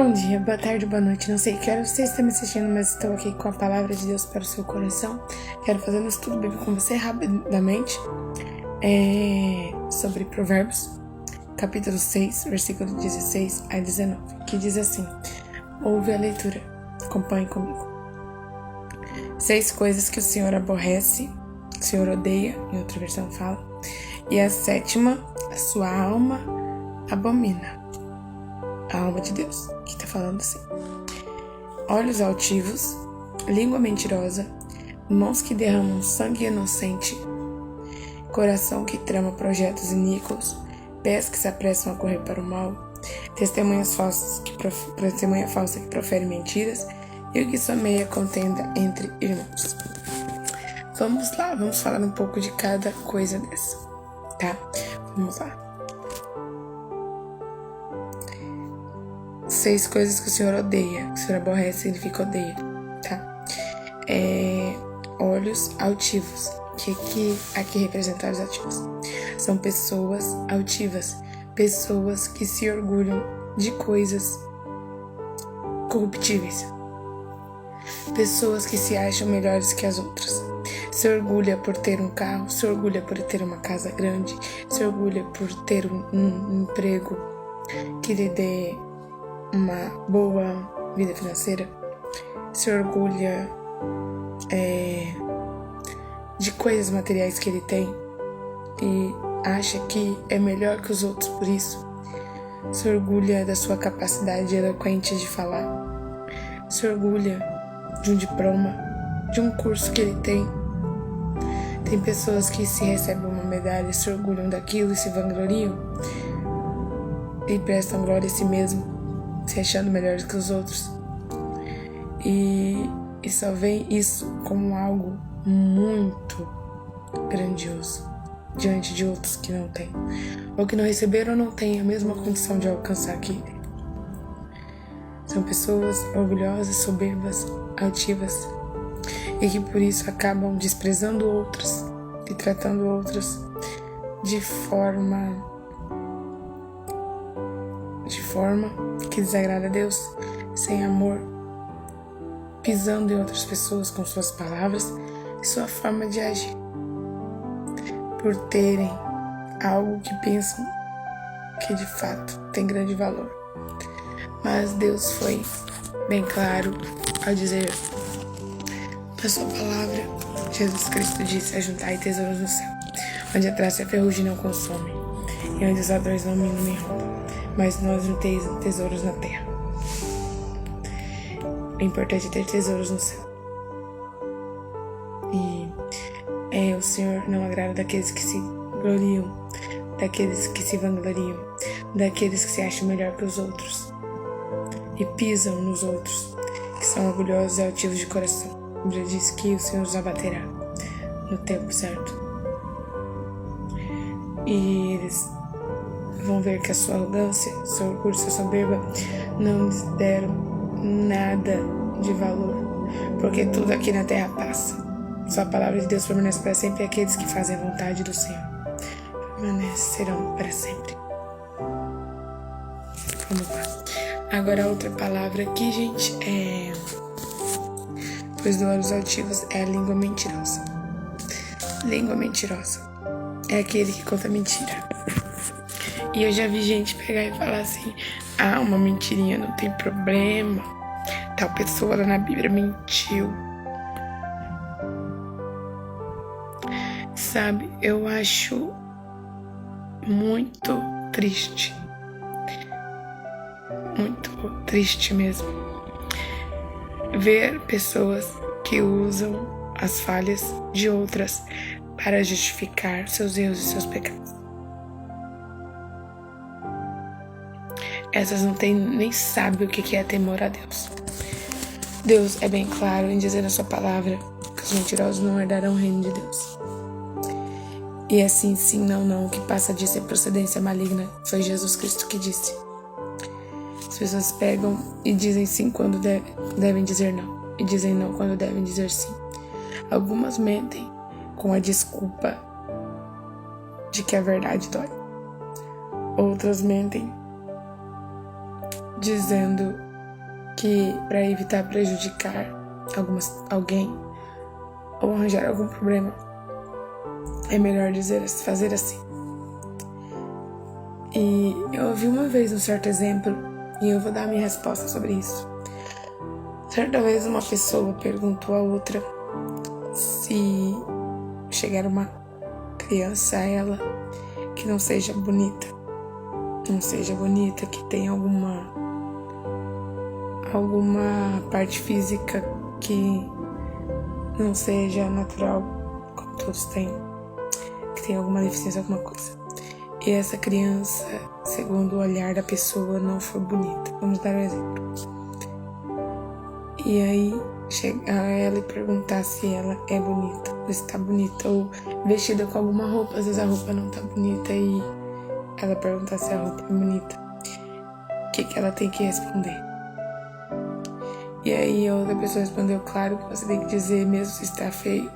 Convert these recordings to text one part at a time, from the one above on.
Bom dia, boa tarde, boa noite, não sei que hora você está me assistindo, mas estou aqui com a palavra de Deus para o seu coração. Quero fazer um estudo bíblico com você rapidamente sobre Provérbios, capítulo 6, versículo 16 a 19, que diz assim: ouve a leitura, acompanhe comigo. 6 coisas que o Senhor aborrece, o Senhor odeia, em outra versão fala, e a 7ª, a sua alma abomina. A alma de Deus, que está falando assim: olhos altivos, língua mentirosa, mãos que derramam sangue inocente, coração que trama projetos iníquos, pés que se apressam a correr para o mal, testemunha falsa que profere mentiras e o que semeia contenda entre irmãos. Vamos lá, vamos falar um pouco de cada coisa dessa, tá? Vamos lá. 6 coisas que o Senhor odeia. O Senhor aborrece significa odeia, tá? Olhos altivos. Aqui representados altivos. São pessoas altivas. Pessoas que se orgulham de coisas corruptíveis. Pessoas que se acham melhores que as outras. Se orgulha por ter um carro, se orgulha por ter uma casa grande, se orgulha por ter um emprego que lhe dê uma boa vida financeira, se orgulha de coisas materiais que ele tem e acha que é melhor que os outros por isso, se orgulha da sua capacidade eloquente de falar, se orgulha de um diploma, de um curso que ele tem. Tem pessoas que se recebem uma medalha, se orgulham daquilo e se vangloriam e prestam glória a si mesmo, se achando melhores que os outros, e só veem isso como algo muito grandioso diante de outros que não têm, ou que não receberam ou não têm a mesma condição de alcançar aquilo. São pessoas orgulhosas, soberbas, altivas, e que por isso acabam desprezando outros e tratando outros de forma que desagrada a Deus, sem amor, pisando em outras pessoas com suas palavras e sua forma de agir, por terem algo que pensam que de fato tem grande valor. Mas Deus foi bem claro ao dizer na sua palavra. Jesus Cristo disse: ajuntai tesouros no céu, onde a traça e a ferrugem não consomem, e onde os ladrões não minam nem roubam, mas nós não temos tesouros na terra. É importante ter tesouros no céu. E o Senhor não agrada daqueles que se gloriam, daqueles que se vangloriam, daqueles que se acham melhor que os outros e pisam nos outros, que são orgulhosos e altivos de coração. A Bíblia diz que o Senhor os abaterá no tempo certo. E eles vão ver que a sua arrogância, seu orgulho, sua soberba não lhes deram nada de valor, porque tudo aqui na terra passa. Só a palavra de Deus permanece para sempre, e aqueles que fazem a vontade do Senhor permanecerão para sempre. Vamos lá. Agora a outra palavra aqui, gente, pois dos olhos altivos é a língua mentirosa. Língua mentirosa é aquele que conta mentira. E eu já vi gente pegar e falar assim: uma mentirinha não tem problema, tal pessoa lá na Bíblia mentiu. Sabe, eu acho muito triste mesmo, ver pessoas que usam as falhas de outras para justificar seus erros e seus pecados. Essas não nem sabem o que é temor a Deus. Deus é bem claro em dizer na sua palavra que os mentirosos não herdarão o reino de Deus. E assim, sim, não, o que passa disso é procedência maligna. Foi Jesus Cristo que disse. As pessoas pegam e dizem sim quando devem dizer não, e dizem não quando devem dizer sim. Algumas mentem com a desculpa de que a verdade dói. Outras mentem dizendo que, para evitar prejudicar alguém ou arranjar algum problema, é melhor fazer assim. E eu ouvi uma vez um certo exemplo, e eu vou dar a minha resposta sobre isso. Certa vez uma pessoa perguntou a outra se chegar uma criança a ela que não seja bonita, que tenha alguma parte física que não seja natural, como todos têm, que tenha alguma deficiência, alguma coisa. E essa criança, segundo o olhar da pessoa, não for bonita. Vamos dar um exemplo. E aí, chegar a ela e perguntar se ela é bonita, ou está bonita, ou vestida com alguma roupa. Às vezes a roupa não tá bonita e ela perguntar se a roupa é bonita. O que ela tem que responder? E aí a outra pessoa respondeu: claro que você tem que dizer, mesmo se está feio,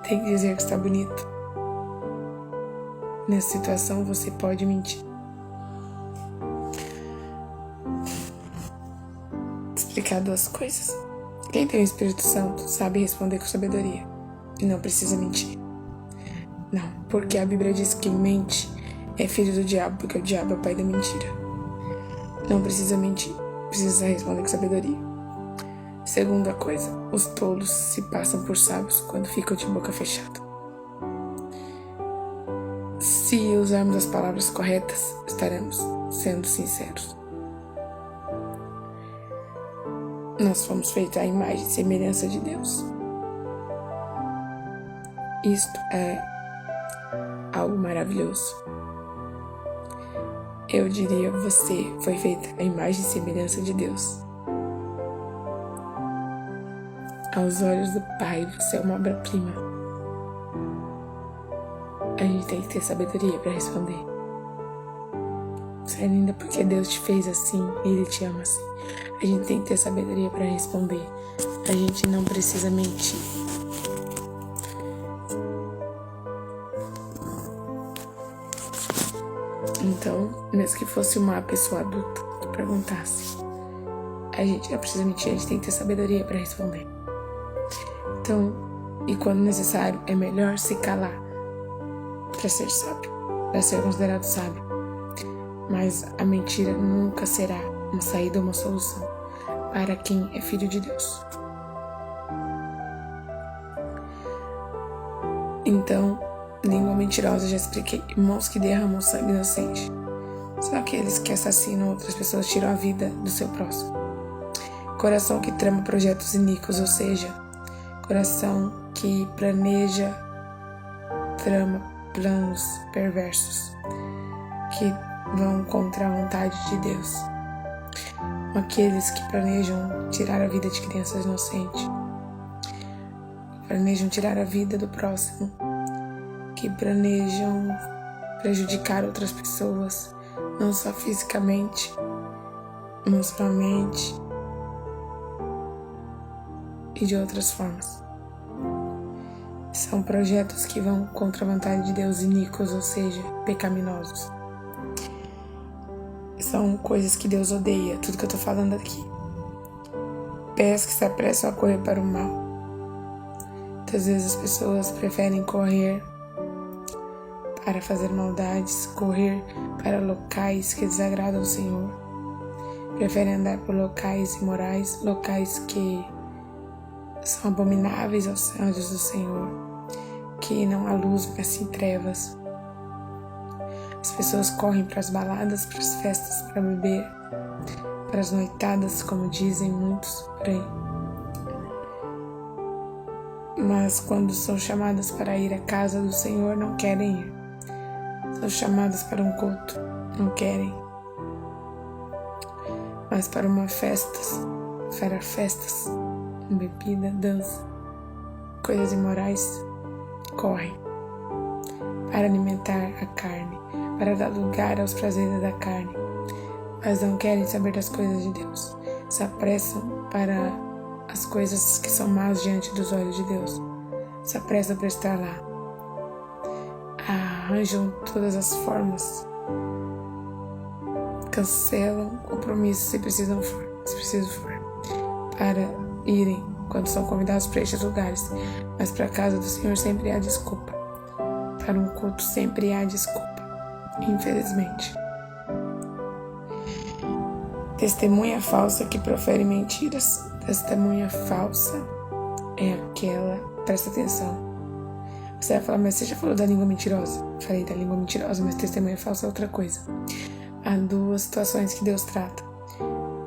tem que dizer que está bonito. Nessa situação você pode mentir. Explicar duas coisas. Quem tem o Espírito Santo sabe responder com sabedoria e não precisa mentir. Não, porque a Bíblia diz que mente é filho do diabo, porque o diabo é o pai da mentira. Não precisa mentir, precisa responder com sabedoria. Segunda coisa, os tolos se passam por sábios quando ficam de boca fechada. Se usarmos as palavras corretas, estaremos sendo sinceros. Nós fomos feitos à imagem e semelhança de Deus. Isto é algo maravilhoso. Eu diria, você foi feita à imagem e semelhança de Deus. Aos olhos do Pai, você é uma obra-prima. A gente tem que ter sabedoria para responder. Você é linda porque Deus te fez assim e Ele te ama assim. A gente tem que ter sabedoria para responder. A gente não precisa mentir. Então, mesmo que fosse uma pessoa adulta que perguntasse, a gente não precisa mentir, a gente tem que ter sabedoria para responder. Então, e quando necessário, é melhor se calar para ser sábio, para ser considerado sábio. Mas a mentira nunca será uma saída ou uma solução para quem é filho de Deus. Então, língua mentirosa, já expliquei. Mãos que derramam sangue inocente são aqueles que assassinam outras pessoas, tiram a vida do seu próximo. Coração que trama projetos iníquos, ou seja, coração que trama planos perversos que vão contra a vontade de Deus. Aqueles que planejam tirar a vida de crianças inocentes, planejam tirar a vida do próximo, que planejam prejudicar outras pessoas, não só fisicamente, emocionalmente e de outras formas. São projetos que vão contra a vontade de Deus, iníquos, ou seja, pecaminosos. São coisas que Deus odeia, tudo que eu tô falando aqui. Pés que se apressam a correr para o mal. Muitas vezes as pessoas preferem correr para fazer maldades, correr para locais que desagradam o Senhor. Preferem andar por locais imorais, locais que são abomináveis aos olhos do Senhor, que não há luz, mas sim trevas. As pessoas correm para as baladas, para as festas, para beber, para as noitadas, como dizem muitos por aí. Mas quando são chamadas para ir à casa do Senhor, não querem ir. São chamadas para um culto, não querem. Mas para festas, bebida, dança, coisas imorais, correm. Para alimentar a carne, para dar lugar aos prazeres da carne, mas não querem saber das coisas de Deus. Se apressam para as coisas que são más diante dos olhos de Deus. Se apressam para estar lá. Arranjam todas as formas. Cancelam compromissos se preciso for. para irem quando são convidados para estes lugares, mas para a casa do Senhor sempre há desculpa. Para um culto sempre há desculpa, infelizmente. Testemunha falsa que profere mentiras. Testemunha falsa é aquela, presta atenção. Você vai falar, mas você já falou da língua mentirosa? Falei da língua mentirosa, mas testemunha falsa é outra coisa. Há duas situações que Deus trata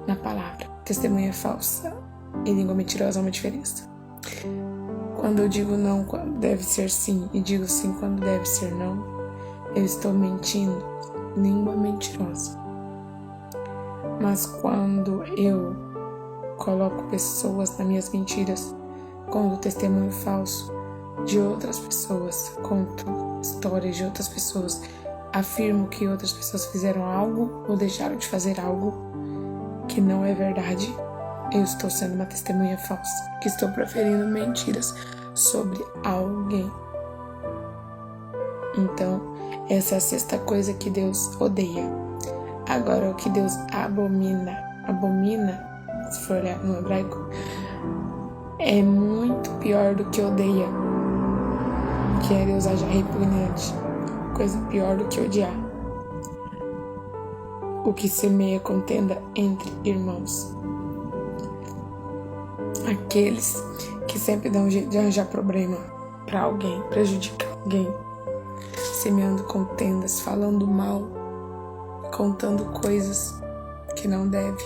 na palavra. Testemunha falsa e língua mentirosa há uma diferença. Quando eu digo não quando deve ser sim e digo sim quando deve ser não, eu estou mentindo, língua mentirosa. Mas quando eu coloco pessoas nas minhas mentiras, conto testemunho falso de outras pessoas, conto histórias de outras pessoas, afirmo que outras pessoas fizeram algo ou deixaram de fazer algo que não é verdade, eu estou sendo uma testemunha falsa, que estou proferindo mentiras sobre alguém. Então, essa é a sexta coisa que Deus odeia. Agora, o que Deus abomina, se for olhar no hebraico, é muito pior do que odeia, que é Deus haja repugnante, coisa pior do que odiar. O que semeia contenda entre irmãos. Aqueles que sempre dão um jeito de arranjar problema para alguém, prejudicar alguém, semeando contendas, falando mal, contando coisas que não deve,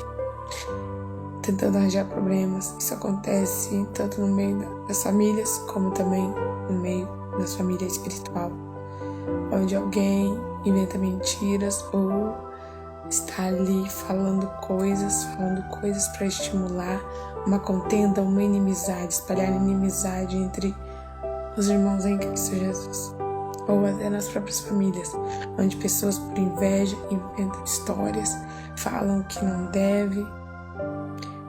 tentando arranjar problemas. Isso acontece tanto no meio das famílias, como também no meio da família espiritual, onde alguém inventa mentiras ou está ali falando coisas para estimular uma contenda, uma inimizade, espalhar inimizade entre os irmãos em Cristo Jesus, ou até nas próprias famílias, onde pessoas por inveja inventam histórias, falam que não deve,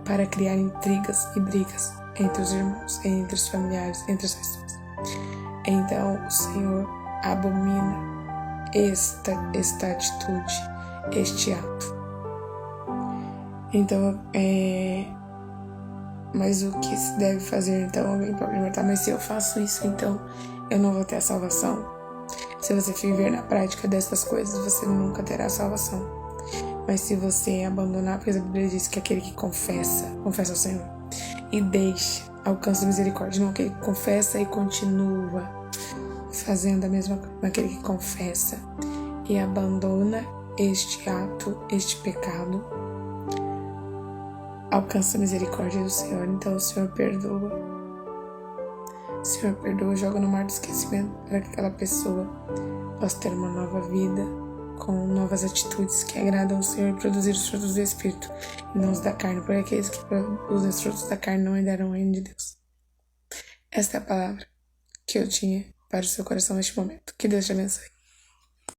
para criar intrigas e brigas entre os irmãos, entre os familiares, entre as pessoas. Então o Senhor abomina esta atitude, este ato. Então, mas o que se deve fazer? Então, alguém pode perguntar, mas se eu faço isso, então eu não vou ter a salvação? Se você viver na prática dessas coisas, você nunca terá a salvação. Mas se você abandonar, porque a Bíblia diz que aquele que confessa ao Senhor e deixa, alcança a misericórdia. Não aquele que confessa e continua fazendo a mesma coisa, aquele que confessa e abandona este ato, este pecado, alcança a misericórdia do Senhor. Então o Senhor perdoa. O Senhor perdoa, joga no mar do esquecimento para que aquela pessoa possa ter uma nova vida, com novas atitudes que agradam ao Senhor e produzir os frutos do Espírito e não os da carne, porque aqueles que produzem os frutos da carne não herdarão o reino de Deus. Esta é a palavra que eu tinha para o seu coração neste momento. Que Deus te abençoe.